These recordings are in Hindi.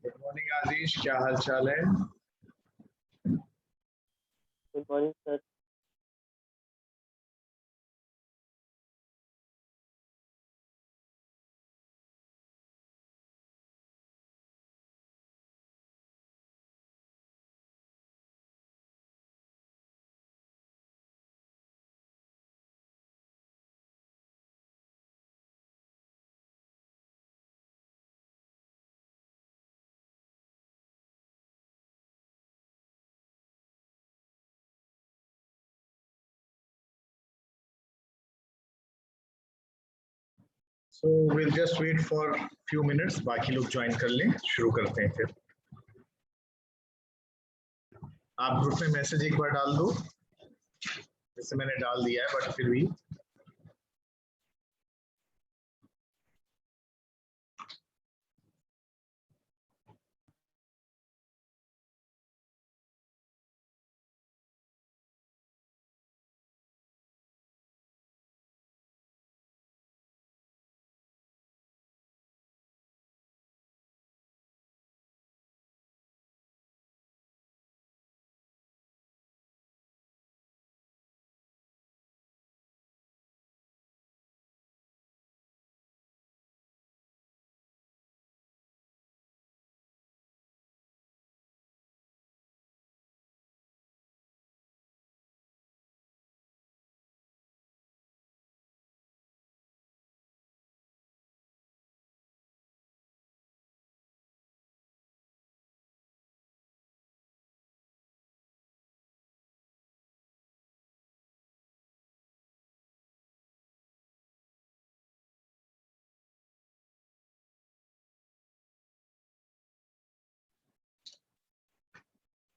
गुड मॉर्निंग आशीष, क्या हाल चाल है? Good morning sir. So we'll just wait for few minutes, बाकी लोग ज्वाइन कर लें, शुरू करते हैं फिर। आप ग्रुप में मैसेज एक बार डाल दो, जैसे मैंने डाल दिया है, बट फिर भी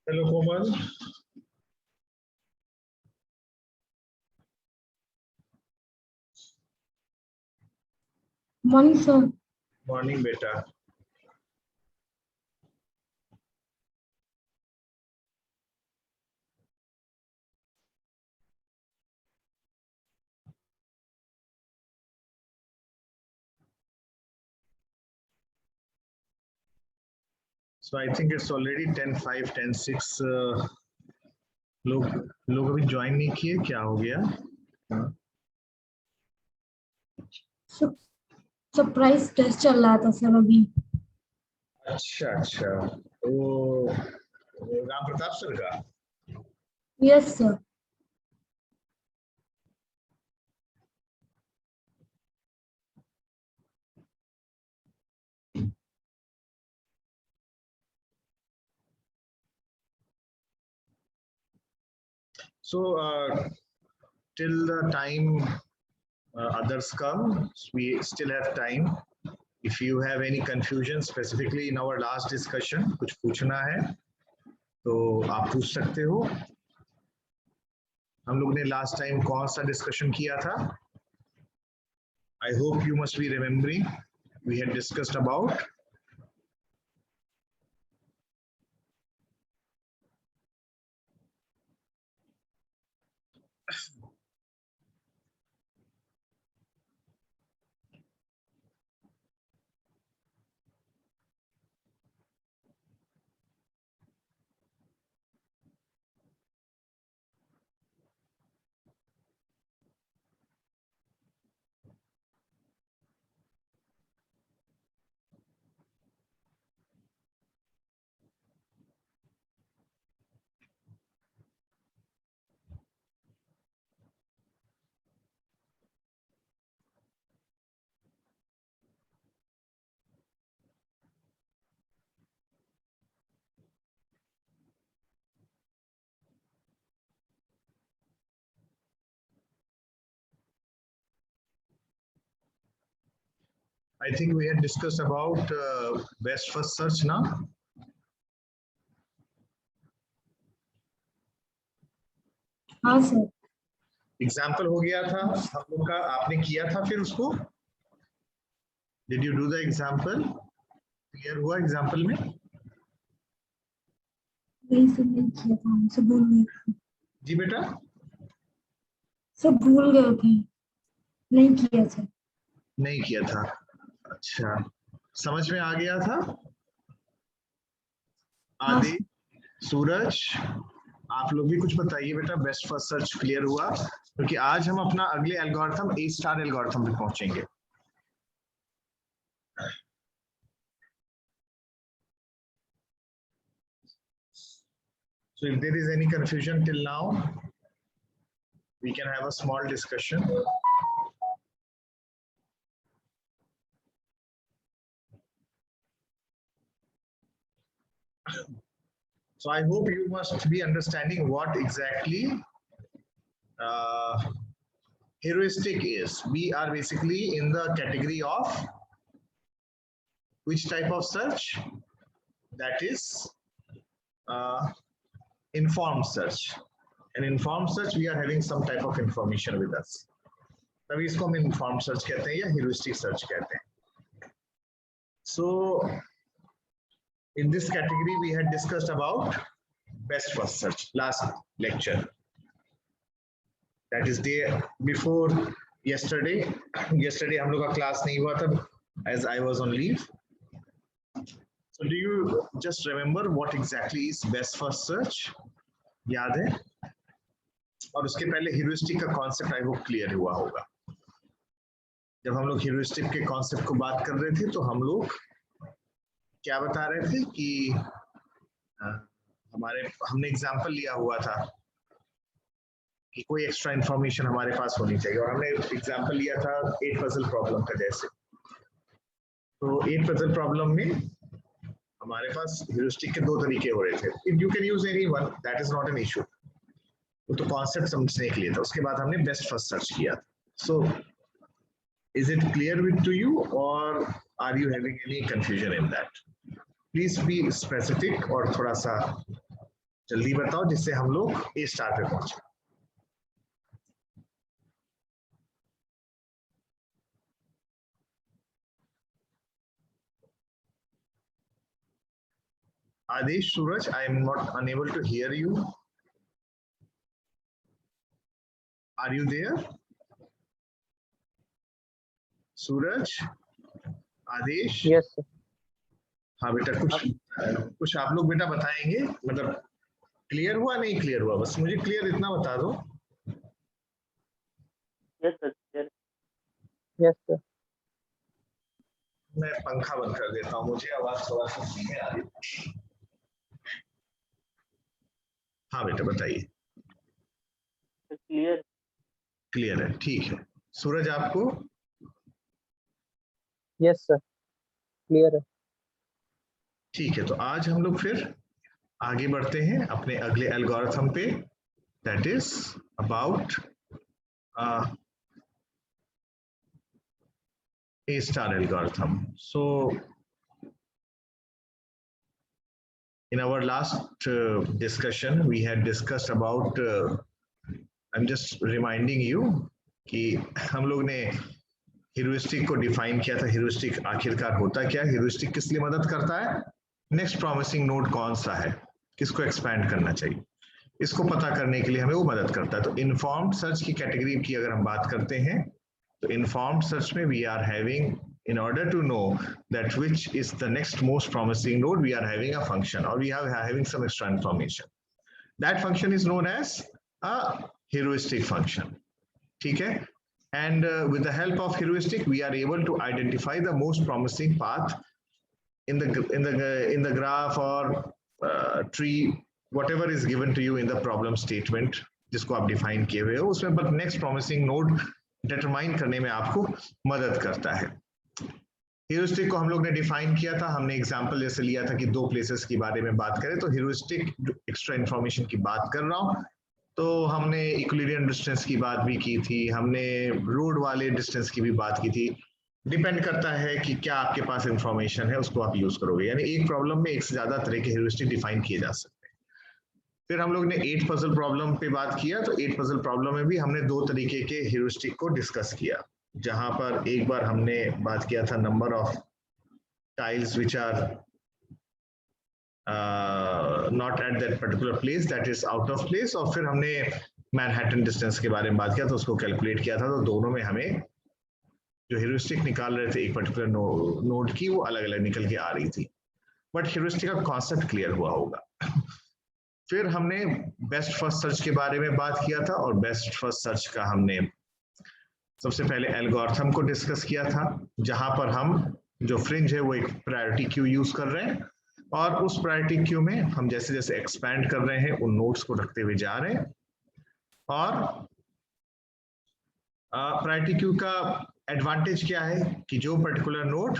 hello Komal. Morning sir. Morning बेटा। So I think it's already 10:05, 10:06. लोग अभी ज्वाइन नहीं किए, क्या हो गया? सरप्राइज टेस्ट चल रहा था सर अभी। अच्छा, तो राम प्रताप सर का? Yes sir. So till the time others come, we still have time. If you have any confusion specifically in our last discussion, कुछ पूछना है तो आप पूछ सकते हो। हम लोग ने लास्ट टाइम कौन सा डिस्कशन किया था? I hope you must be remembering. We had discussed about I think we had discussed about best first search ना? हाँ सर। एग्जाम्पल हो गया था हम लोग का, आपने किया था फिर उसको? Did you do the example? Clear हुआ एग्जाम्पल में? नहीं सर, नहीं किया था, हमसे भूल गए। जी बेटा? सब भूल गए थे, नहीं किया सर। नहीं किया था। अच्छा, समझ में आ गया था? आदि, सूरज, आप लोग भी कुछ बताइए बेटा। बेस्ट फर्स्ट सर्च क्लियर हुआ? क्योंकि आज हम अपना अगले एल्गोरिथम ए स्टार एल्गोरिथम पे पहुंचेंगे। So if there is any confusion till now, we can have a small discussion. So I hope you must be understanding what exactly heuristic is. We are basically in the category of which type of search? That is informed search. In informed search, we are having some type of information with us. तभी इसको हम informed search कहते हैं या heuristic search कहते हैं. So in this category, we had discussed about best first search last lecture. That is day before yesterday. Yesterday हम लोग का class नहीं हुआ था as I was on leave. So do you just remember what exactly is best first search? याद है? और उसके पहले ह्यूरिस्टिक का कॉन्सेप्ट आई होप क्लियर हुआ होगा. जब हम लोग ह्यूरिस्टिक के कॉन्सेप्ट को बात कर रहे थे तो हम लोग क्या बता रहे थे कि हमने एग्जांपल लिया हुआ था कि कोई एक्स्ट्रा इंफॉर्मेशन हमारे पास होनी चाहिए और हमने एग्जांपल लिया था 8 पजल प्रॉब्लम का जैसे. तो 8 पजल प्रॉब्लम में हमारे पास ह्यूरिस्टिक के 2 तरीके हो रहे थे. You can use any one, that is not an issue. वो तो कॉन्सेप्ट समझने के लिए था. उसके बाद हमने बेस्ट फर्स्ट सर्च किया. So is it clear with to you और are you having any confusion in that? Please be specific और थोड़ा सा जल्दी बताओ जिससे हम लोग ए स्टार पे पहुंचे. Adesh, Suraj, I am not unable to hear you. Are you there? Suraj, Adesh? Yes, sir. हाँ बेटा, कुछ आप लोग बेटा बताएंगे, मतलब क्लियर हुआ नहीं क्लियर हुआ? बस मुझे क्लियर इतना बता दो. Yes, sir. Yes, sir. मैं पंखा बंद कर देता हूँ, मुझे आवाज थोड़ा सा धीमे आ रही. हाँ बेटा बताइए. Clear. क्लियर है, ठीक है. सूरज आपको? Yes, sir. Clear है. ठीक है, तो आज हम लोग फिर आगे बढ़ते हैं अपने अगले एल्गोरिथम पे. That is about A star algorithm. So in our last discussion we had discussed about I'm just reminding you कि हम लोग ने ह्यूरिस्टिक को डिफाइन किया था. ह्यूरिस्टिक आखिरकार होता क्या है, ह्यूरिस्टिक किस लिए मदद करता है, नेक्स्ट प्रॉमिसिंग नोड कौन सा है, किसको एक्सपैंड करना चाहिए, इसको पता करने के लिए हमें वो मदद करता है. तो इन्फॉर्म्ड सर्च की कैटेगरी की अगर हम बात करते हैं तो इन्फॉर्म्ड सर्च में we are having, in order to know that which is the next most promising node, we are having a function or we are having some extra information. That function is known as a heuristic function. ठीक है? And with the help of heuristic, we are able to identify the most promising path in the graph or tree, whatever is given to you in the problem statement जिसको आप define किए हुए हो उसमें, but next promising node determine करने में आपको मदद करता है. ह्यूरिस्टिक को हम लोग ने डिफाइन किया था, हमने एग्जांपल जैसे लिया था कि 2 प्लेसेस के बारे में बात करें तो ह्यूरिस्टिक एक्स्ट्रा इंफॉर्मेशन की बात कर रहा हूं. तो हमने इक्विलिब्रियम डिस्टेंस की बात भी की थी, हमने रोड वाले डिस्टेंस की भी बात की थी. डिपेंड करता है कि क्या आपके पास इंफॉर्मेशन है उसको आप यूज करोगे. यानी एक प्रॉब्लम में एक से ज्यादा तरह के ह्यूरिस्टिक डिफाइन किए जा सकते हैं. फिर हम लोग ने 8 पजल प्रॉब्लम पे बात किया. तो 8 पजल प्रॉब्लम में भी हमने 2 तरीके के ह्यूरिस्टिक को डिस्कस किया, जहां पर एक बार हमने बात किया था number of tiles which are not at that particular place, that is out of place. और फिर हमने मैनहट्टन डिस्टेंस के बारे में बात किया, तो उसको कैलकुलेट किया था. तो दोनों में हमें जो ह्यूरिस्टिक निकाल रहे थे एक पर्टिकुलर नोड की, वो अलग अलग निकल के आ रही थी. बट ह्यूरिस्टिक का कॉन्सेप्ट क्लियर हुआ होगा। फिर हमने बेस्ट फर्स्ट सर्च के बारे में बात किया था, और बेस्ट फर्स्ट सर्च का हमने सबसे पहले एल्गोरिथम को डिस्कस किया था, जहां पर हम जो फ्रिंज है वो एक प्रायोरिटी क्यू यूज कर रहे हैं, और उस प्रायोरिटी क्यू में हम जैसे जैसे एक्सपैंड कर रहे हैं उन नोड्स को रखते हुए जा रहे हैं, और प्रायोरिटी क्यू का एडवांटेज क्या है कि जो पर्टिकुलर नोड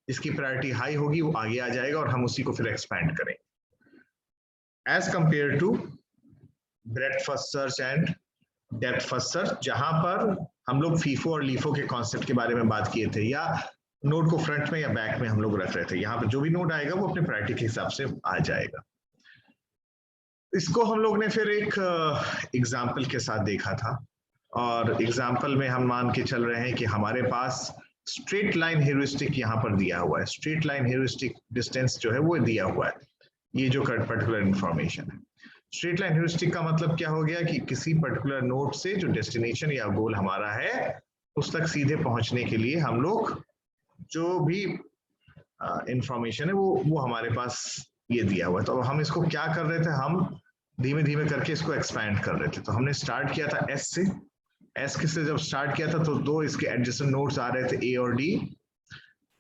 इसकी प्रायोरिटी हाई होगी वो आगे आ जाएगा और हम उसी को फिर एक्सपैंड करेंगे, as compare to breadth first search and depth first search, जहां पर हम लोग फीफो और लीफो के कॉन्सेप्ट के बारे में बात किए थे, या नोड को फ्रंट में या बैक में हम लोग रख रहे थे। यहाँ पर जो भी नोड आएगा वो अपने प्रायोरिटी के हिसाब से आ जाएगा। इसको हम लोग ने फिर एक एग्जाम्पल के साथ देखा था, और एग्जाम्पल में हम मान के चल रहे हैं कि हमारे पास स्ट्रेट लाइन ह्यूरिस्टिक यहाँ पर दिया हुआ है। स्ट्रेट लाइन ह्यूरिस्टिक डिस्टेंस जो है वो दिया हुआ है, ये जो पर्टिकुलर इंफॉर्मेशन है। स्ट्रेट लाइन ह्यूरिस्टिक का मतलब क्या हो गया कि किसी पर्टिकुलर नोड से जो डेस्टिनेशन या गोल हमारा है उस तक सीधे पहुंचने के लिए हम लोग जो भी इंफॉर्मेशन है वो हमारे पास ये दिया हुआ है। तो हम इसको क्या कर रहे थे, हम धीमे धीमे करके इसको एक्सपैंड कर रहे थे। तो हमने स्टार्ट किया था एस से, एस से जब स्टार्ट किया था तो दो इसके एडजेसेंट नोड्स आ रहे थे ए और डी।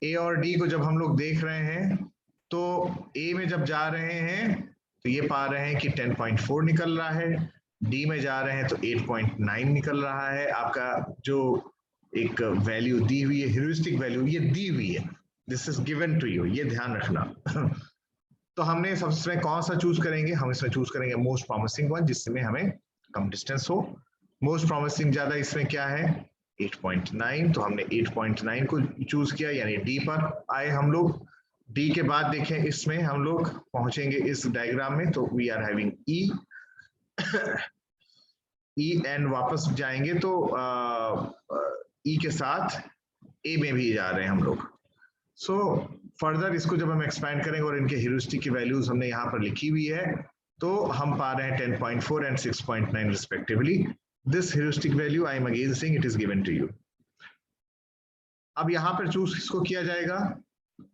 ए और डी को जब हम लोग देख रहे हैं तो ए में जब जा रहे हैं तो ये पा रहे हैं कि 10.4 निकल रहा है, डी में जा रहे हैं तो 8.9 निकल रहा है। आपका जो एक वैल्यू दी हुई है, ह्यूरिस्टिक वैल्यू, ये दी हुई है, this is given to you, ये ध्यान रखना। तो हमने सबसे कौन सा चूज करेंगे, हम इसमें चूज करेंगे मोस्ट प्रॉमिसिंग वन, जिसमें हमें कम डिस्टेंस हो। मोस्ट प्रॉमिसिंग ज्यादा इसमें क्या है 8.9, तो हमने 8.9 को चूज किया, यानी डी पर आए हम लोग। डी के बाद देखें इसमें हम लोग पहुंचेंगे इस डायग्राम में, तो we are having E, E and वापस जाएंगे तो ई के साथ ए में भी जा रहे हैं हम लोग। सो फर्दर इसको जब हम एक्सपैंड करेंगे और इनके ह्यूरिस्टिक की वैल्यूज हमने यहाँ पर लिखी हुई है, तो हम पा रहे हैं 10.4 and 6.9 respectively. This heuristic value I am again saying it is given to you. अब यहाँ पर चूज किसको किया जाएगा,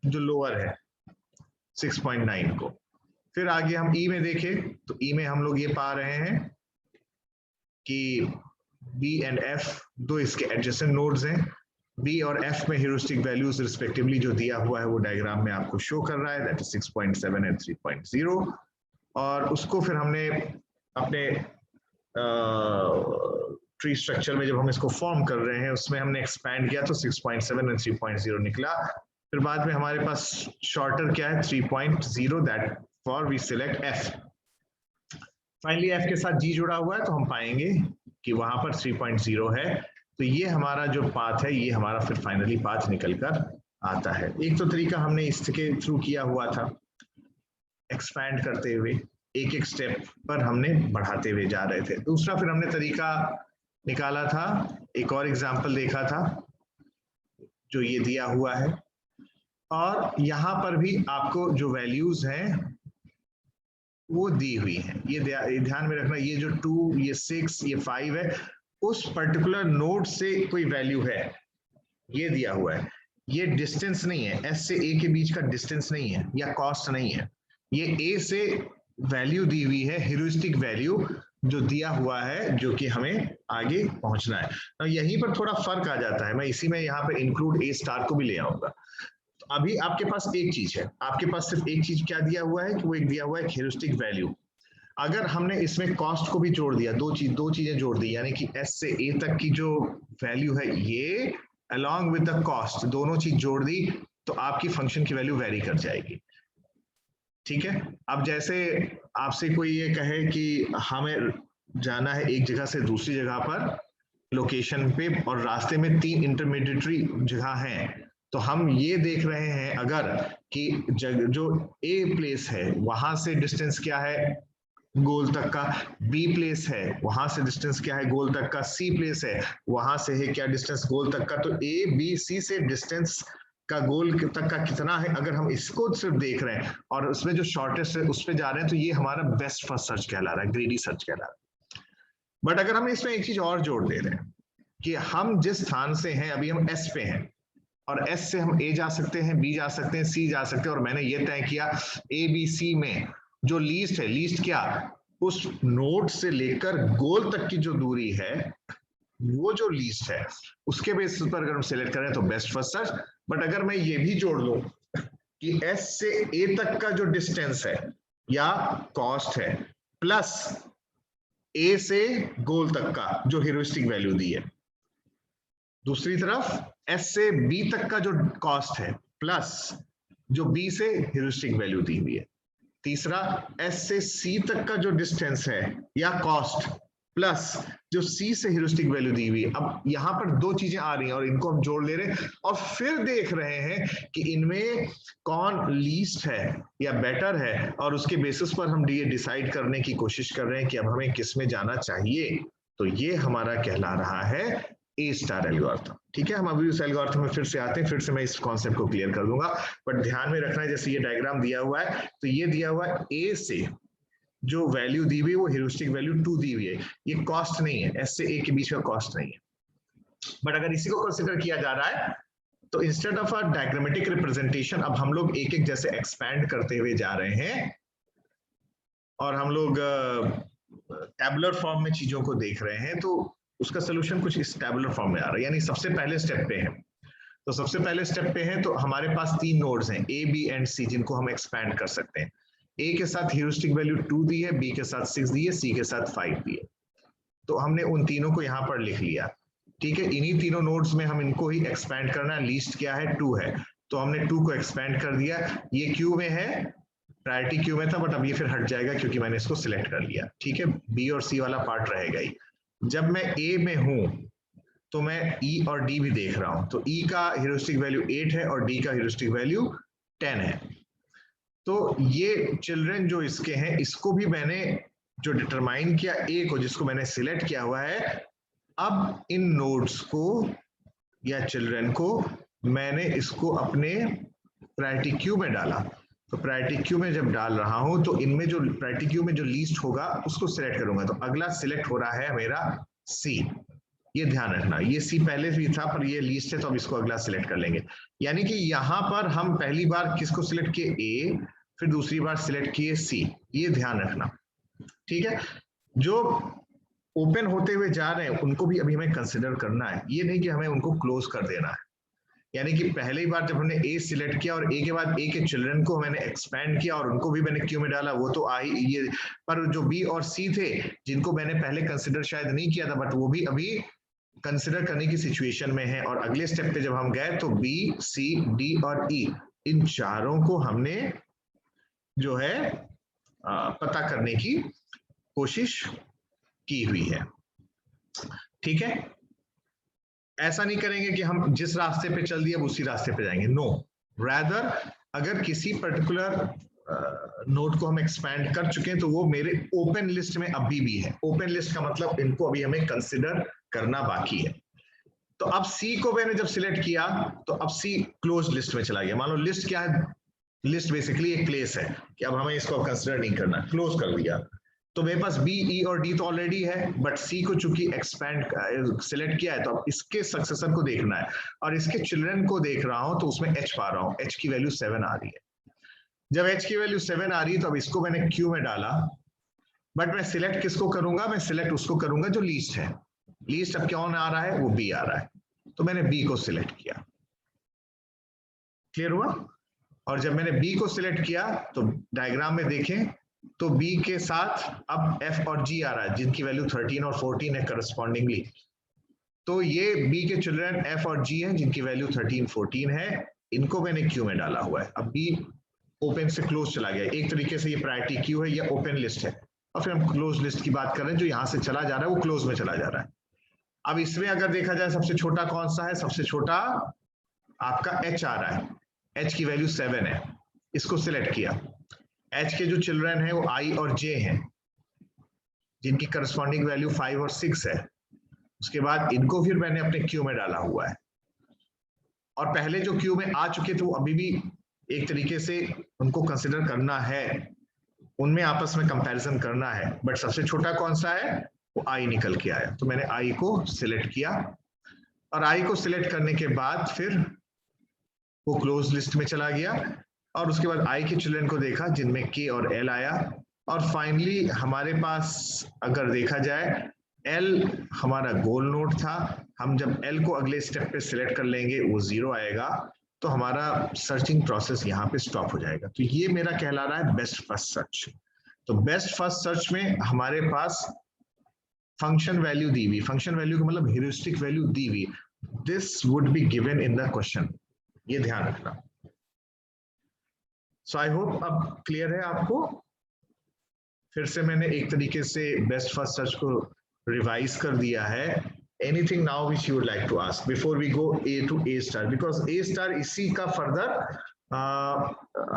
जो लोअर है 6.9 को। फिर आगे हम ई में देखें तो ई में हम लोग ये पा रहे हैं कि बी एंड एफ दो इसके एडजेसेंट नोड्स हैं। बी और एफ में ह्यूरिस्टिक वैल्यूज रिस्पेक्टिवली जो दिया हुआ है वो डायग्राम में आपको शो कर रहा है, दैट इज 6.7 एंड 3.0। और उसको फिर हमने अपने ट्री स्ट्रक्चर में जब हम इसको फॉर्म कर रहे हैं उसमें हमने एक्सपैंड किया तो 6.7 एंड 3.0 निकला। फिर बाद में हमारे पास शॉर्टर क्या है 3.0, that for we select F. Finally F के साथ जी जुड़ा हुआ है तो हम पाएंगे कि वहां पर 3.0 है। तो ये हमारा जो पाथ है ये हमारा फिर फाइनली पाथ निकल कर आता है। एक तो तरीका हमने इसके थ्रू किया हुआ था, एक्सपैंड करते हुए एक एक स्टेप पर हमने बढ़ाते हुए जा रहे थे। दूसरा फिर हमने तरीका निकाला था, एक और एग्जाम्पल देखा था जो ये दिया हुआ है, और यहाँ पर भी आपको जो वैल्यूज हैं वो दी हुई है। ये ध्यान में रखना, ये जो 2, ये 6, ये 5 है, उस पर्टिकुलर नोड से कोई वैल्यू है, ये दिया हुआ है। ये डिस्टेंस नहीं है, एस से ए के बीच का डिस्टेंस नहीं है या कॉस्ट नहीं है, ये ए से वैल्यू दी हुई है, ह्यूरिस्टिक वैल्यू जो दिया हुआ है, जो कि हमें आगे पहुंचना है। तो यहीं पर थोड़ा फर्क आ जाता है, मैं इसी में यहाँ पे इंक्लूड ए स्टार को भी ले आऊंगा। अभी आपके पास एक चीज है, आपके पास सिर्फ एक चीज क्या दिया हुआ है कि वो एक दिया हुआ है ह्यूरिस्टिक वैल्यू। अगर हमने इसमें कॉस्ट को भी जोड़ दिया, दो चीजें जोड़ दी, यानी कि एस से ए तक की जो वैल्यू है ये अलॉन्ग विद द कॉस्ट, दोनों चीज जोड़ दी, तो आपकी फंक्शन की वैल्यू वेरी कर जाएगी। ठीक है, अब जैसे आपसे कोई ये कहे कि हमें जाना है एक जगह से दूसरी जगह पर लोकेशन पे, और रास्ते में 3 इंटरमीडिएटरी जगह हैं, तो हम ये देख रहे हैं अगर कि जो ए प्लेस है वहां से डिस्टेंस क्या है गोल तक का, बी प्लेस है वहां से डिस्टेंस क्या है गोल तक का, सी प्लेस है वहां से है क्या डिस्टेंस गोल तक का, तो ए बी सी से डिस्टेंस का गोल तक का कितना है, अगर हम इसको सिर्फ देख रहे हैं और उसमें जो शॉर्टेस्ट है उस पर जा रहे हैं, तो ये हमारा बेस्ट फर्स्ट सर्च कहला रहा है, ग्रीडी सर्च कहला रहा है। बट अगर हम इसमें एक चीज और जोड़ दे रहे हैं कि हम जिस स्थान से हैं, अभी हम एस पे हैं, और एस से हम ए जा सकते हैं, बी जा सकते हैं, सी जा सकते हैं, और मैंने ये तय किया ए बी सी में जो लीस्ट है, लीस्ट क्या, उस नोड से लेकर गोल तक की जो दूरी है वो जो लीस्ट है उसके बेसिस पर अगर हम सिलेक्ट करें तो बेस्ट फर्स्ट सर्च। बट अगर मैं ये भी जोड़ लूं कि एस से ए तक का जो डिस्टेंस है या कॉस्ट है प्लस ए से गोल तक का जो ह्यूरिस्टिक वैल्यू दी है, दूसरी तरफ एस से बी तक का जो कॉस्ट है प्लस जो बी से ह्यूरिस्टिक वैल्यू दी हुई है, तीसरा एस से सी तक का जो डिस्टेंस है या कॉस्ट प्लस जो सी से ह्यूरिस्टिक वैल्यू दी हुई है। अब यहां पर दो चीजें आ रही हैं और इनको हम जोड़ ले रहे हैं और फिर देख रहे हैं कि इनमें कौन लीस्ट है या बेटर है, और उसके बेसिस पर हम ये डिसाइड करने की कोशिश कर रहे हैं कि अब हमें किस में जाना चाहिए। तो ये हमारा कहला रहा है ए स्टार एल्गोरिथम। ठीक है, हम अभी उस एल्गोरिथम में फिर से आते हैं, फिर से मैं इस कॉन्सेप्ट को क्लियर कर दूंगा। बट ध्यान में रखना है, जैसे ये डायग्राम दिया हुआ है तो ये दिया हुआ है ए से जो वैल्यू दी हुई वो ह्यूरिस्टिक वैल्यू 2 दी हुई है, ये कॉस्ट नहीं है, एस से ए के बीच का कॉस्ट नहीं है। बट अगर इसी को कंसिडर किया जा रहा है तो instead of a diagrammatic representation अब हम लोग एक एक जैसे एक्सपैंड करते हुए जा रहे हैं और हम लोग टैबुलर फॉर्म में चीजों को देख रहे हैं। तो उसका सोल्यूशन कुछ इस टैबुलर फॉर्म में आ रहा है, यानी सबसे पहले स्टेप पे है। तो सबसे पहले स्टेप पे है तो हमारे पास 3 नोड्स हैं ए बी एंड सी जिनको हम एक्सपैंड कर सकते हैं। ए के साथ ह्यूरिस्टिक वैल्यू 2 दी है, बी के साथ 6 दी है, सी के साथ 5 दी है। तो हमने उन तीनों को यहाँ पर लिख लिया। ठीक है, इन्हीं तीनों नोड्स में हम इनको ही एक्सपैंड करना है। लीस्ट क्या है, 2 है, तो हमने 2 को एक्सपैंड कर दिया। ये क्यू में है, प्रायोरिटी क्यू में था, बट अब ये फिर हट जाएगा क्योंकि मैंने इसको सिलेक्ट कर लिया। ठीक है, बी और सी वाला पार्ट रहेगा ही। जब मैं ए में हूं तो मैं ई और डी भी देख रहा हूं, तो ई का ह्यूरिस्टिक वैल्यू 8 है और डी का ह्यूरिस्टिक वैल्यू 10 है। तो ये चिल्ड्रन जो इसके हैं, इसको भी मैंने जो डिटरमाइन किया ए को, जिसको मैंने सिलेक्ट किया हुआ है, अब इन नोड्स को या चिल्ड्रन को मैंने इसको अपने प्रायोरिटी क्यू में डाला। तो प्रायोरिटी क्यू में जब डाल रहा हूं तो इनमें जो प्रायोरिटी क्यू में जो लीस्ट होगा उसको सिलेक्ट करूंगा। तो अगला सिलेक्ट हो रहा है मेरा सी, ये ध्यान रखना, ये सी पहले भी था पर ये लीस्ट है तो अब इसको अगला सिलेक्ट कर लेंगे। यानी कि यहां पर हम पहली बार किसको सिलेक्ट किए, ए, फिर दूसरी बार सिलेक्ट किए सी, ये ध्यान रखना। ठीक है, जो ओपन होते हुए जा रहे हैं उनको भी अभी हमें कंसिडर करना है, ये नहीं कि हमें उनको क्लोज कर देना है। यानी कि पहली बार जब हमने ए सिलेक्ट किया और ए के बाद ए के चिल्ड्रन को मैंने एक्सपैंड किया और उनको भी मैंने क्यू में डाला, वो तो आई ये, पर जो बी और सी थे जिनको मैंने पहले कंसिडर शायद नहीं किया था, बट वो भी अभी कंसिडर करने की सिचुएशन में है। और अगले स्टेप पे जब हम गए तो बी सी डी और ई, इन चारों को हमने जो है पता करने की कोशिश की हुई है। ठीक है, ऐसा नहीं करेंगे कि हम जिस रास्ते पे चल दिए उसी रास्ते पे जाएंगे, नो, रैदर अगर किसी पर्टिकुलर नोड को हम एक्सपैंड कर चुके हैं तो वो मेरे ओपन लिस्ट में अभी भी है। ओपन लिस्ट का मतलब इनको अभी हमें कंसिडर करना बाकी है। तो अब सी को मैंने जब सिलेक्ट किया तो अब सी क्लोज लिस्ट में चला गया। मान लो लिस्ट क्या है, लिस्ट बेसिकली एक प्लेस है कि अब हमें इसको कंसिडर नहीं करना, क्लोज कर दिया। तो मेरे पास बी ई और डी तो ऑलरेडी है, बट सी को चूंकि एक्सपैंड सिलेक्ट किया है तो अब इसके सक्सेसर को देखना है और इसके चिल्ड्रन को देख रहा हूं तो उसमें एच पा रहा हूं, एच की वैल्यू 7 आ रही है। जब एच की वैल्यू 7 आ रही है तो अब इसको मैंने क्यू में डाला, बट मैं सिलेक्ट किसको करूंगा, मैं सिलेक्ट उसको करूंगा जो लीस्ट है। लीस्ट अब कौन आ रहा है, वो बी आ रहा है, तो मैंने बी को सिलेक्ट किया। क्लियर हुआ? और जब मैंने बी को सिलेक्ट किया तो डायग्राम में देखें तो बी के साथ अब एफ और जी आ रहा है जिनकी वैल्यू 13 और 14 है करस्पॉन्डिंगली। तो ये बी के चिल्ड्रन एफ और जी हैं जिनकी वैल्यू 13 14 है, इनको मैंने क्यू में डाला हुआ है। अब बी ओपन से क्लोज चला गया, एक तरीके से ये प्रायोरिटी क्यू है, ये ओपन लिस्ट है, और फिर हम क्लोज लिस्ट की बात कर रहे हैं, जो यहां से चला जा रहा है वो क्लोज में चला जा रहा है। अब इसमें अगर देखा जाए सबसे छोटा कौन सा है, सबसे छोटा आपका एच आ रहा है, एच की वैल्यू 7 है, इसको सिलेक्ट किया। एच के जो चिल्ड्रन है वो आई और जे हैं जिनकी करस्पॉन्डिंग वैल्यू 5 और 6 है। उसके बाद इनको फिर मैंने अपने क्यू में डाला हुआ है, और पहले जो क्यू में आ चुके थे वो अभी भी एक तरीके से उनको कंसिडर करना है, उनमें आपस में कंपैरिजन करना है। बट सबसे छोटा कौन सा है, वो आई निकल के आया, तो मैंने आई को सिलेक्ट किया। और आई को सिलेक्ट करने के बाद फिर वो क्लोज लिस्ट में चला गया, और उसके बाद आई के चिल्ड्रन को देखा जिनमें के और एल आया, और फाइनली हमारे पास अगर देखा जाए एल हमारा गोल नोड था, हम जब एल को अगले स्टेप पे सिलेक्ट कर लेंगे वो 0 आएगा, तो हमारा सर्चिंग प्रोसेस यहाँ पे स्टॉप हो जाएगा। तो ये मेरा कहला रहा है बेस्ट फर्स्ट सर्च। तो बेस्ट फर्स्ट सर्च में हमारे पास फंक्शन वैल्यू दी हुई, फंक्शन वैल्यू का मतलब ह्यूरिस्टिक वैल्यू दी हुई, this would be given in the question, ये ध्यान रखना। सो आई होप अब क्लियर है आपको। फिर से मैंने एक तरीके से बेस्ट फर्स्ट सर्च को रिवाइज कर दिया है। Anything now which you would like to ask before we go A to A star, because A star इसी का फर्दर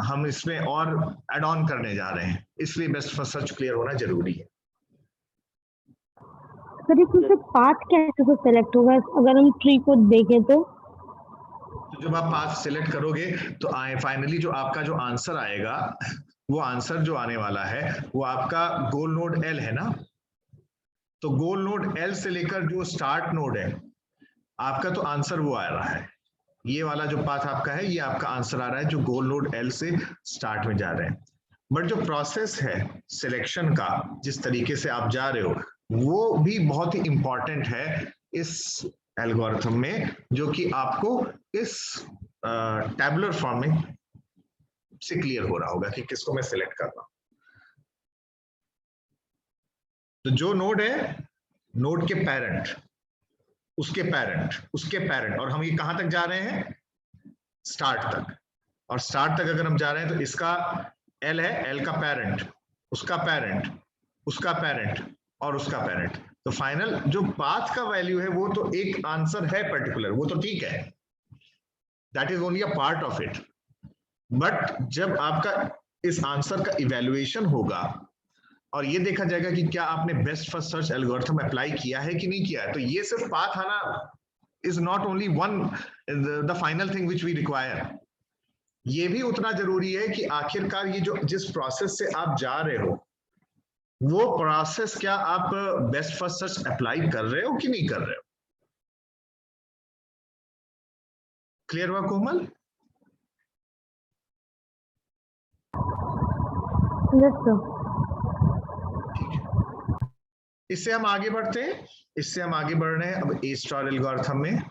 हम इसमें और एड ऑन करने जा रहे हैं, इसलिए बेस्ट फर्स्ट सर्च क्लियर होना जरूरी है। सर इसमें से पाथ कैसे से सेलेक्ट होगा अगर हम ट्री को देखें तो जब आप पाथ सिलेक्ट करोगे तो फाइनली जो आपका जो आंसर आएगा, वो आंसर जो आने वाला है वो आपका गोल नोड एल है ना। तो गोल नोड एल से लेकर जो स्टार्ट नोड है आपका, तो आंसर वो आ रहा है, ये वाला जो पाथ आपका है ये आपका आंसर आ रहा है जो गोल नोड एल से स्टार्ट में जा रहे हैं। बट जो प्रोसेस है सिलेक्शन का, जिस तरीके से आप जा रहे हो, वो भी बहुत ही इंपॉर्टेंट है इस एल्गोरिथम में, जो कि आपको इस टैबुलर फॉर्म में से क्लियर हो रहा होगा कि किसको मैं सिलेक्ट कर रहा हूं। तो जो नोड है, नोड के पेरेंट, उसके पेरेंट, उसके पेरेंट, और हम ये कहां तक जा रहे हैं, स्टार्ट तक। और स्टार्ट तक अगर हम जा रहे हैं तो इसका एल है, एल का पेरेंट, उसका पेरेंट, उसका पेरेंट और उसका पेरेंट। तो फाइनल जो पाथ का वैल्यू है वो तो एक आंसर है पर्टिकुलर, वो तो ठीक है, that is only a part of it. But जब आपका इस आंसर का इवैल्यूएशन होगा और ये देखा जाएगा कि क्या आपने best first search algorithm apply किया है कि नहीं किया है, तो ये सिर्फ पाथ आना is not only one the final thing which we require. ये भी उतना जरूरी है कि आखिरकार ये जो जिस प्रोसेस से आप जा रहे हो, वो प्रोसेस क्या आप बेस्ट फर्स्ट सर्च अप्लाई कर रहे हो कि नहीं कर रहे हो। क्लियर हुआ कोमल? Yes sir. इससे हम आगे बढ़ते हैं, इससे हम आगे बढ़ रहे हैं अब ए स्टार एल्गोरिथम में।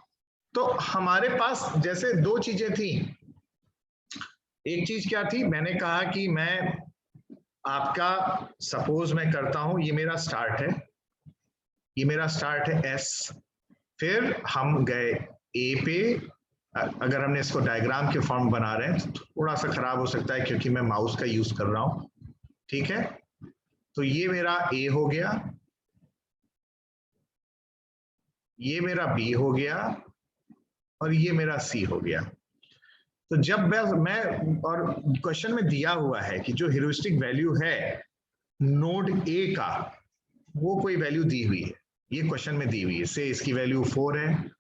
तो हमारे पास जैसे दो चीजें थी, एक चीज क्या थी, मैंने कहा कि मैं आपका सपोज मैं करता हूं, ये मेरा स्टार्ट है, ये मेरा स्टार्ट है एस, फिर हम गए ए पे। अगर हमने इसको डायग्राम के फॉर्म बना रहे हैं तो थोड़ा सा खराब हो सकता है क्योंकि मैं माउस का यूज कर रहा हूं, ठीक है। तो ये मेरा ए हो गया, ये मेरा बी हो गया और ये मेरा सी हो गया। तो जब मैं और क्वेश्चन में दिया हुआ है कि जो ह्यूरिस्टिक वैल्यू है नोड ए का, वो कोई वैल्यू दी हुई है, ये क्वेश्चन में दी हुई है, से इसकी वैल्यू 4 है,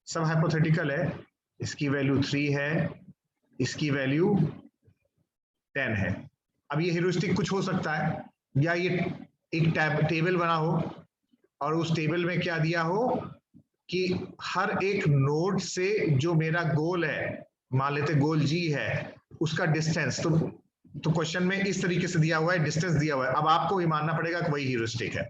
सब हाइपोथेटिकल है, इसकी वैल्यू 3 है, इसकी वैल्यू 10 है। अब ये ह्यूरिस्टिक कुछ हो सकता है, या ये एक टेबल बना हो और उस टेबल में क्या दिया हो कि हर एक नोड से जो मेरा गोल है, मान लेते गोल जी है, उसका डिस्टेंस, तो क्वेश्चन में इस तरीके से दिया हुआ है, डिस्टेंस दिया हुआ है। अब आपको ये मानना पड़ेगा कि वही ह्यूरिस्टिक है,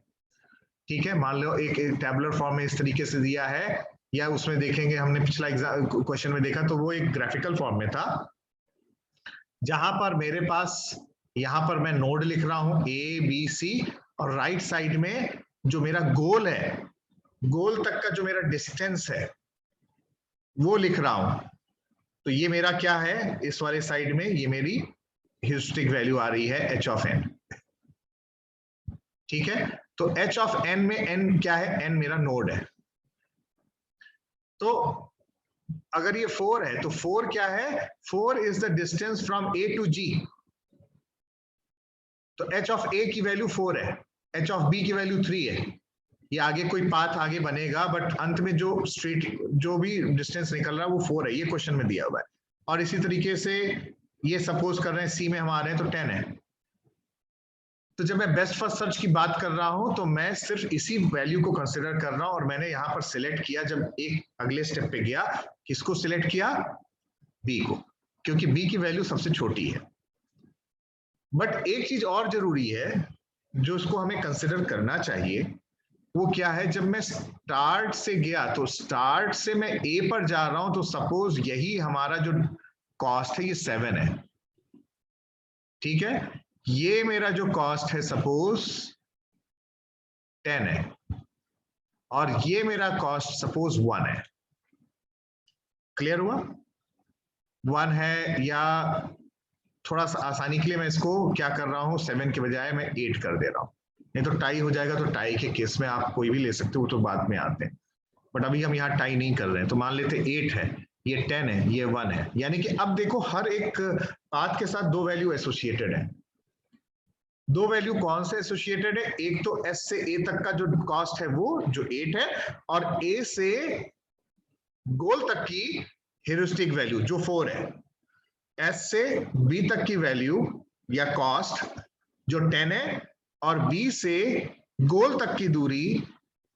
ठीक है। मान लो एक टैबुलर फॉर्म में इस तरीके से दिया है, या उसमें देखेंगे हमने पिछला क्वेश्चन में देखा तो वो एक ग्राफिकल फॉर्म में था, जहां पर मेरे पास यहां पर मैं नोड लिख रहा हूं ए बी सी, और राइट साइड में जो मेरा गोल है, गोल तक का जो मेरा डिस्टेंस है वो लिख रहा हूं। तो ये मेरा क्या है, इस वाले साइड में ये मेरी ह्यूरिस्टिक वैल्यू आ रही है h ऑफ n, ठीक है। तो h ऑफ n में n क्या है, n मेरा नोड है। तो अगर ये 4 है तो 4 क्या है, 4 is the distance from a to g। तो h ऑफ a की वैल्यू 4 है, h ऑफ b की वैल्यू 3 है। ये आगे कोई पाथ आगे बनेगा, बट अंत में जो स्ट्रेट जो भी डिस्टेंस निकल रहा है वो 4 है, ये क्वेश्चन में दिया हुआ है। और इसी तरीके से ये सपोज कर रहे हैं सी में हम आ रहे हैं तो 10 है। तो जब मैं बेस्ट फर्स्ट सर्च की बात कर रहा हूं तो मैं सिर्फ इसी वैल्यू को कंसिडर कर रहा हूं, और मैंने यहां पर सिलेक्ट किया, जब एक अगले स्टेप पे गया, किसको सिलेक्ट किया? बी को, क्योंकि बी की वैल्यू सबसे छोटी है। बट एक चीज और जरूरी है जो इसको हमें कंसिडर करना चाहिए, वो क्या है? जब मैं स्टार्ट से गया, तो स्टार्ट से मैं ए पर जा रहा हूं, तो सपोज यही हमारा जो कॉस्ट है ये 7 है, ठीक है? ये मेरा जो कॉस्ट है सपोज 10 है, और ये मेरा कॉस्ट सपोज 1 है। क्लियर हुआ? 1 है, या थोड़ा सा आसानी के लिए मैं इसको क्या कर रहा हूं, 7 के बजाय मैं 8 कर दे रहा हूं, नहीं तो टाई हो जाएगा। तो टाई के केस में आप कोई भी ले सकते हो, तो बाद में आते हैं, बट अभी हम यहाँ टाई नहीं कर रहे हैं। तो मान लेते 8 है, ये 10 है, ये 1 है, यानी कि अब देखो हर एक पाथ के साथ 2 वैल्यू एसोसिएटेड है। 2 वैल्यू कौन से एसोसिएटेड है? एक तो एस से ए तक का जो कॉस्ट है वो जो 8 है, और ए से गोल तक की हेरिस्टिक वैल्यू जो 4 है। एस से बी तक की वैल्यू या कॉस्ट जो 10 है, और बी से गोल तक की दूरी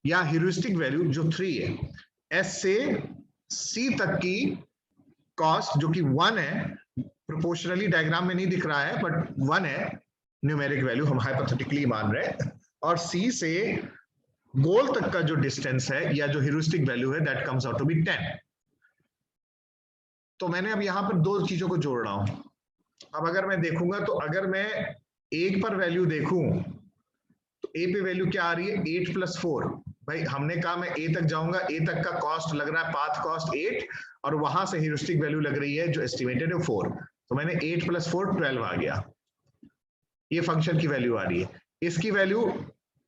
या ह्यूरिस्टिक वैल्यू जो 3 है। एस से सी तक की कॉस्ट जो कि 1 है, प्रोपोर्शनली डायग्राम में नहीं दिख रहा है बट 1 है, न्यूमेरिक वैल्यू हम हाइपोथेटिकली मान रहे हैं, और सी से गोल तक का जो डिस्टेंस है या जो ह्यूरिस्टिक वैल्यू है that comes out to be 10। तो मैंने अब यहां पर 2 चीजों को जोड़ रहा हूं। अब अगर मैं देखूंगा, तो अगर मैं 1 पर वैल्यू देखूं, तो ए पे वैल्यू क्या आ रही है? 8 + 4। भाई हमने कहा मैं ए तक जाऊंगा, ए तक का कॉस्ट लग रहा है पाथ कॉस्ट 8, और वहां से ह्यूरिस्टिक वैल्यू लग रही है जो एस्टिमेटेड है 4। तो मैंने 8 + 4 12 आ गया, ये फंक्शन की वैल्यू आ रही है। इसकी वैल्यू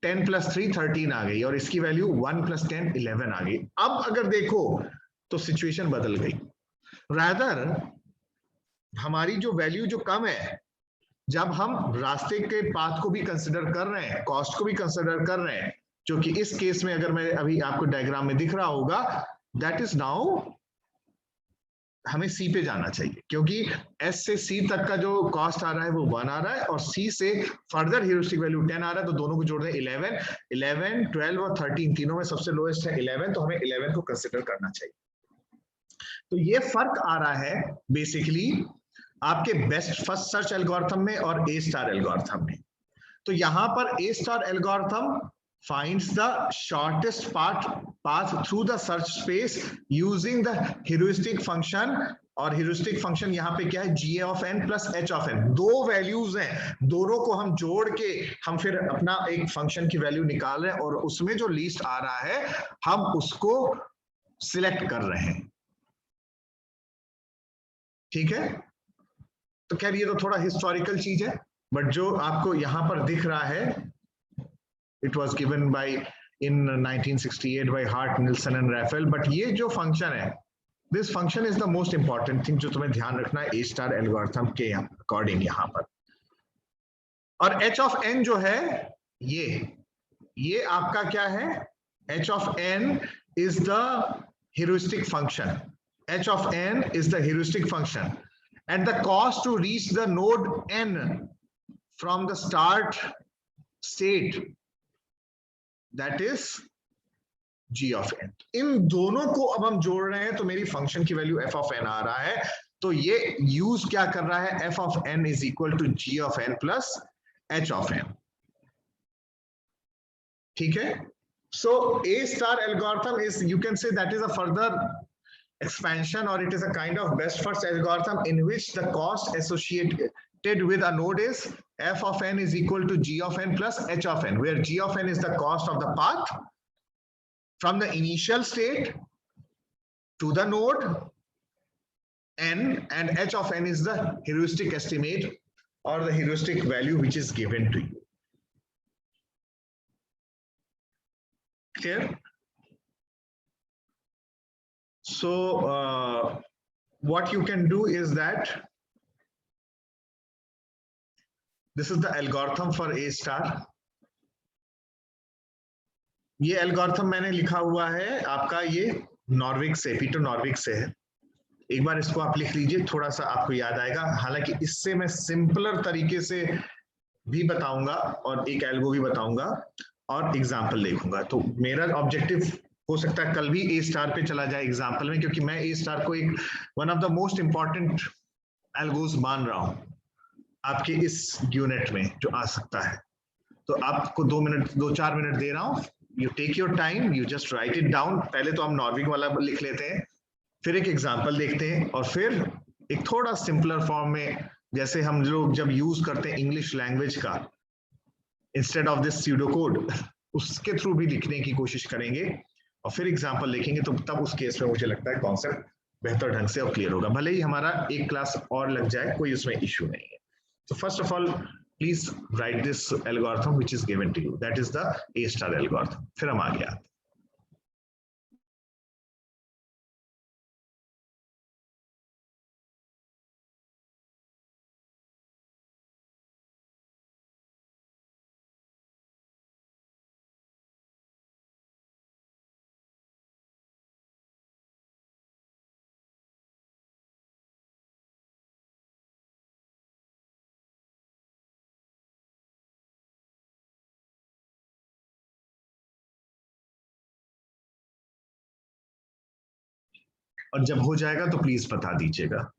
10 + 3 13 आ गई, और इसकी वैल्यू 1 + 10 11 आ गई। अब अगर देखो तो सिचुएशन बदल गई। रादर हमारी जो वैल्यू जो कम है, जब हम रास्ते के पाथ को भी कंसिडर कर रहे हैं, कॉस्ट को भी कंसिडर कर रहे हैं, जो कि इस केस में अगर मैं अभी आपको डायग्राम में दिख रहा होगा, दैट इज नाउ हमें सी पे जाना चाहिए, क्योंकि एस से सी तक का जो कॉस्ट आ रहा है वो 1 आ रहा है, और सी से फर्दर ह्यूरिस्टिक वैल्यू 10 आ रहा है, तो दोनों को जोड़ दें 11, 12 और 13 तीनों में सबसे लोएस्ट है 11, तो हमें 11 को कंसिडर करना चाहिए। तो ये फर्क आ रहा है बेसिकली आपके बेस्ट फर्स्ट सर्च एल्गोरिथम में और ए स्टार एल्गोरिथम में। तो यहां पर A star algorithm finds the shortest path through the search space using the heuristic function, और heuristic function यहां पे क्या है? GA of n plus H of n। 2 values हैं, दोनों को हम जोड़ के हम फिर अपना एक फंक्शन की वैल्यू निकाल रहे हैं, और उसमें जो लीस्ट आ रहा है हम उसको सिलेक्ट कर रहे हैं, ठीक है? तो खैर ये तो थोड़ा हिस्टोरिकल चीज है, बट जो आपको यहां पर दिख रहा है, it was given by in 1968 by Hart, Nilsson and Raphael। but ये जो फंक्शन है, this function is the most important thing जो तुम्हें ध्यान रखना है A स्टार एल्गोरिथम के अकॉर्डिंग यहां पर। और h of n जो है, ये आपका क्या है? h of n is the heuristic function। h of n is the heuristic function, and the cost to reach the node n from the start state, that is g of n। इन दोनों को अब हम जोड़ रहे हैं, तो मेरी फंक्शन की वैल्यू f of n आ रहा है। तो ये यूज क्या कर रहा है? f of n is equal to g of n plus h of n, ठीक है? So A star algorithm is, you can say that is a further expansion, or it is a kind of best first algorithm in which the cost associated with a node is f of n is equal to g of n plus h of n, where g of n is the cost of the path from the initial state to the node n, and h of n is the heuristic estimate or the heuristic value which is given to you. Clear? So what you can do is that this is the algorithm for A star। ये एल्गोरिथम मैंने लिखा हुआ है आपका, ये नॉर्विक से, पीटर नॉर्विक से है। एक बार इसको आप लिख लीजिए, थोड़ा सा आपको याद आएगा। हालांकि इससे मैं सिंपलर तरीके से भी बताऊंगा और एक एल्गो भी बताऊंगा और एग्जाम्पल देखूंगा। तो मेरा ऑब्जेक्टिव हो सकता है कल भी ए स्टार पे चला जाए एग्जाम्पल में, क्योंकि मैं ए स्टार को एक one of the most important algos मान रहा हूं आपके इस यूनिट में जो आ सकता है। तो आपको 2-4 मिनट दे रहा हूं, you take your time, you just write it down. पहले तो हम नॉर्विंग वाला लिख लेते हैं, फिर एक एग्जाम्पल देखते हैं, और फिर एक थोड़ा सिंपलर फॉर्म में, जैसे हम लोग जब यूज करते हैं इंग्लिश लैंग्वेज का instead of this pseudo code, उसके थ्रू भी लिखने की कोशिश करेंगे और फिर एग्जाम्पल लिखेंगे। तो तब उस केस में मुझे लगता है कॉन्सेप्ट बेहतर ढंग से और क्लियर होगा, भले ही हमारा एक क्लास और लग जाए, कोई उसमें इश्यू नहीं है। So first of all, please write this algorithm which is given to you. That is the A star algorithm. फिर हम आगे आते हैं। और जब हो जाएगा तो प्लीज बता दीजिएगा।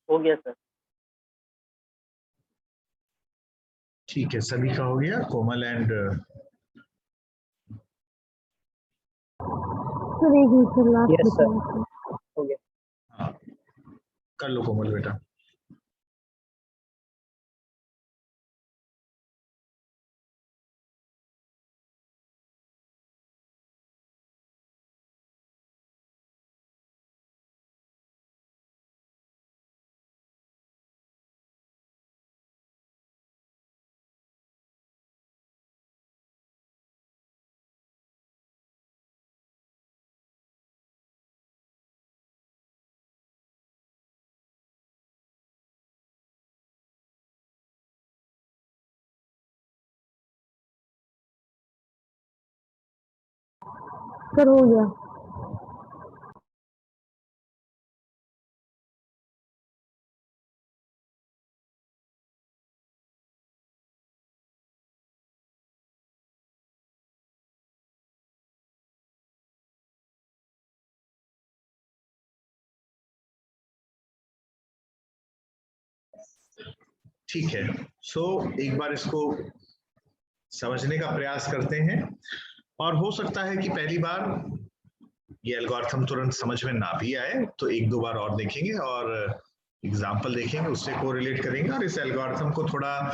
हो गया सर। ठीक है, सभी का हो गया, कोमल एंड सर एक minute sir, last yes sir, बताओ। हो गया। हाँ, कर लो कोमल बेटा। सर हो गया। ठीक है, सो एक बार इसको समझने का प्रयास करते हैं, और हो सकता है कि पहली बार ये एल्गोरिथम तुरंत समझ में ना भी आए, तो एक दो बार और देखेंगे और एग्जाम्पल देखेंगे, उससे कोरिलेट करेंगे और इस एल्गोरिथम को थोड़ा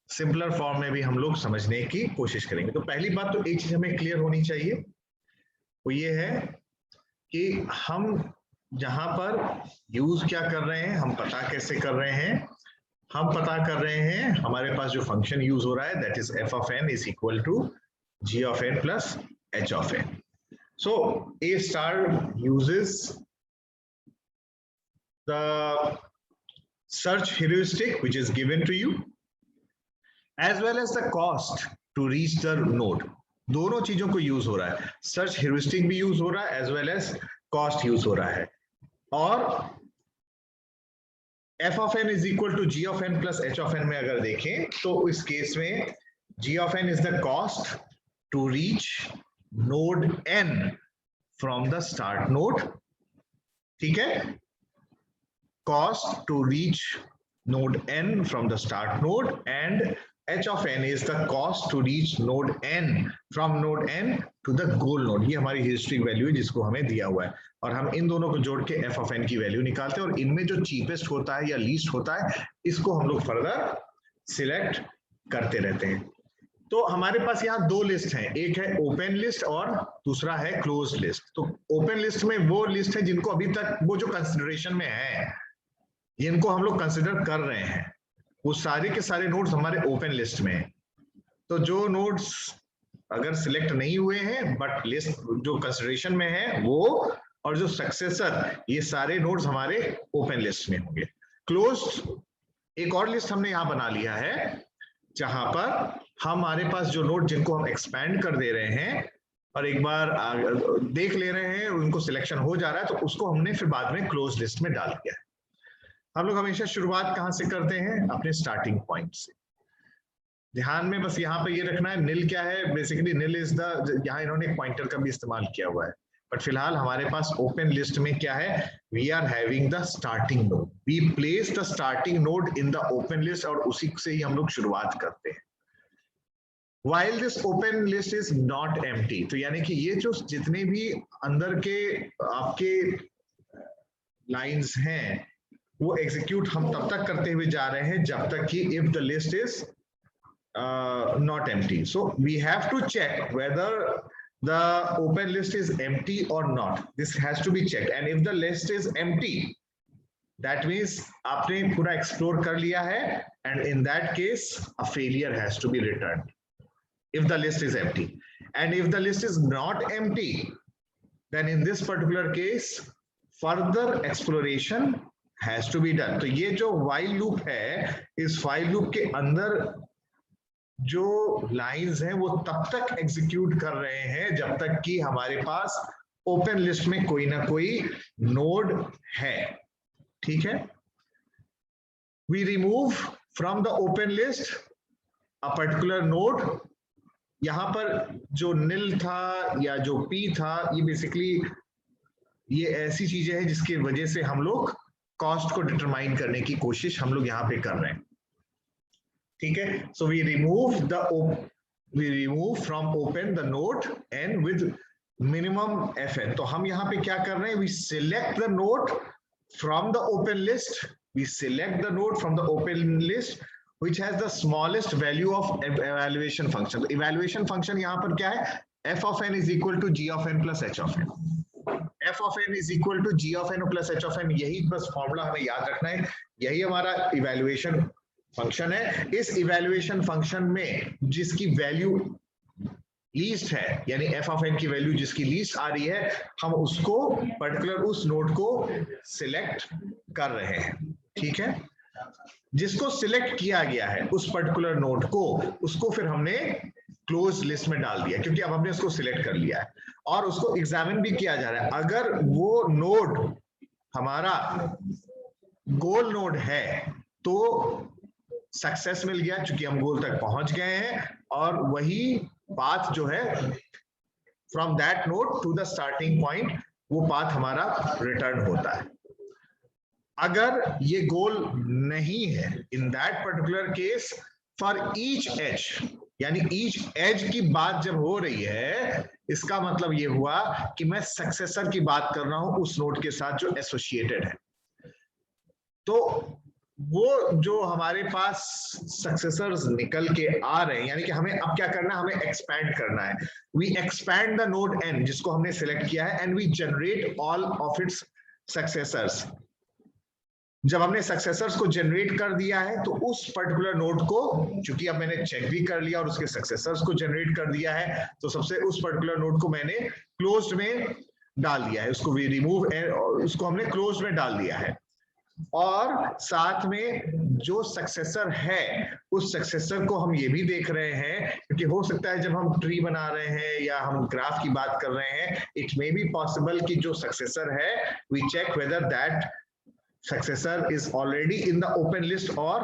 सिंपलर फॉर्म में भी हम लोग समझने की कोशिश करेंगे। तो पहली बात तो एक चीज हमें क्लियर होनी चाहिए, वो ये है कि हम जहां पर यूज क्या कर रहे हैं, हम पता कैसे कर रहे हैं। हम पता कर रहे हैं हमारे पास जो फंक्शन यूज हो रहा है, that is f of n is equal to g of n plus h of n. So A star uses the search heuristic which is given to you as well as the cost to reach the node. दोनों चीजों को यूज हो रहा है, सर्च ह्यूरिस्टिक भी यूज हो रहा है as well as cost use हो रहा है। और f of n is equal to g of n plus h of n में अगर देखें तो इस केस में g of n is the cost to reach node n from the start node, ठीक है, cost to reach node n from the start node, and h of n is the cost to reach node n from node n to the goal node। ये हमारी हिस्ट्रिक वैल्यू है जिसको हमें दिया हुआ है, और हम इन दोनों को जोड़ के f of n की वैल्यू निकालते हैं, और इनमें जो चीपेस्ट होता है या लीस्ट होता है इसको हम लोग फर्दर सिलेक्ट करते रहते हैं। तो हमारे पास यहाँ दो लिस्ट हैं, एक है ओपन लिस्ट और दूसरा है क्लोज लिस्ट। तो ओपन लिस्ट में वो लिस्ट है जिनको अभी तक वो जो कंसिडरेशन में है, जिनको हम लोग कंसिडर कर रहे हैं, वो सारे के सारे नोड्स हमारे ओपन लिस्ट में हैं। तो जो नोड्स अगर सिलेक्ट नहीं हुए हैं बट लिस्ट जो कंसिडरेशन में है वो, और जो सक्सेसर, ये सारे नोड्स हमारे ओपन लिस्ट में होंगे। क्लोज्ड एक और लिस्ट हमने यहां बना लिया है जहां पर हमारे पास जो नोड जिनको हम एक्सपैंड कर दे रहे हैं और एक बार देख ले रहे हैं, उनको सिलेक्शन हो जा रहा है, तो उसको हमने फिर बाद में क्लोज लिस्ट में डाल दिया है। हम लोग हमेशा शुरुआत कहां से करते हैं? अपने स्टार्टिंग पॉइंट से। ध्यान में बस यहाँ पे ये रखना है, नील क्या है? बेसिकली नील इज द, यहाँ इन्होंने पॉइंटर का भी इस्तेमाल किया हुआ है, बट फिलहाल हमारे पास ओपन लिस्ट में क्या है? We are having the starting node, we place the starting node in the open list, और उसी से ही हम लोग शुरुआत करते हैं। While this open list is not empty, तो यानी कि ये जो जितने भी अंदर के आपके लाइंस हैं वो एग्जीक्यूट हम तब तक करते हुए जा रहे हैं जब तक कि if the list is not empty. So we have to check whether the open list is empty or not. This has to be checked, and if the list is empty, that means आपने पूरा एक्सप्लोर कर लिया है, and in that case a failure has to be returned if the list is empty. And if the list is not empty, then in this particular case further exploration has to be done. तो ये जो while loop है, इस while loop के अंदर जो लाइंस हैं वो तब तक एग्जीक्यूट कर रहे हैं जब तक कि हमारे पास ओपन लिस्ट में कोई ना कोई नोड है, ठीक है। We remove from the open list a particular node. यहाँ पर जो नील था या जो पी था, ये बेसिकली ये ऐसी चीजें हैं जिसकी वजह से हम लोग कॉस्ट को डिटरमाइन करने की कोशिश हम लोग यहाँ पे कर रहे हैं, ठीक है। So we remove from open the node and with minimum fn। तो हम यहाँ पे क्या कर रहे हैं? We select the node from the open list, we select the node from the open list which has the smallest value of evaluation function. तो evaluation function यहाँ पर क्या है? f of n is equal to g of n plus h of n. f of n is equal to g of n plus h of n, यही बस फॉर्मूला हमें याद रखना है, यही हमारा इवैल्यूएशन फंक्शन है। इस इवैल्यूएशन फंक्शन में जिसकी वैल्यू लीस्ट है, यानी f of n की वैल्यू जिसकी लीस्ट आ रही है, हम उसको पर्टिकुलर उस नोड को सिलेक्ट कर रहे हैं, ठीक है। जिसको सिलेक्ट किया गया है उस पर्टिकुलर नोड को, उसको फिर हमने क्लोज लिस्ट में डाल दिया, क्योंकि अब हमने उसको सिलेक्ट कर लिया है और उसको एग्जामिन भी किया जा रहा है। अगर वो नोड हमारा गोल नोड है तो सक्सेस मिल गया, क्योंकि हम गोल तक पहुंच गए हैं और वही पाथ जो है from that node to the starting point, वो पाथ हमारा रिटर्न होता है। अगर ये गोल नहीं है, in that particular case for each edge, यानी ईच एज की बात जब हो रही है, इसका मतलब ये हुआ कि मैं सक्सेसर की बात कर रहा हूं उस नोड के साथ जो एसोसिएटेड है। तो वो जो हमारे पास सक्सेसर्स निकल के आ रहे हैं, यानी कि हमें अब क्या करना है, हमें एक्सपैंड करना है। We expand the node n जिसको हमने सिलेक्ट किया है and we generate all of its successors. जब हमने सक्सेसर्स को जनरेट कर दिया है तो उस पर्टिकुलर नोड को, चूंकि अब मैंने चेक भी कर लिया और उसके सक्सेसर्स को जनरेट कर दिया है, तो सबसे उस पर्टिकुलर नोड को मैंने क्लोज्ड में डाल दिया है, उसको भी रिमूव, उसको हमने क्लोज्ड में डाल दिया है। और साथ में जो सक्सेसर है उस सक्सेसर को हम ये भी देख रहे हैं, क्योंकि हो सकता है जब हम ट्री बना रहे हैं या हम ग्राफ की बात कर रहे हैं, इट मे बी पॉसिबल कि जो सक्सेसर है we check whether that successor is already in the open list or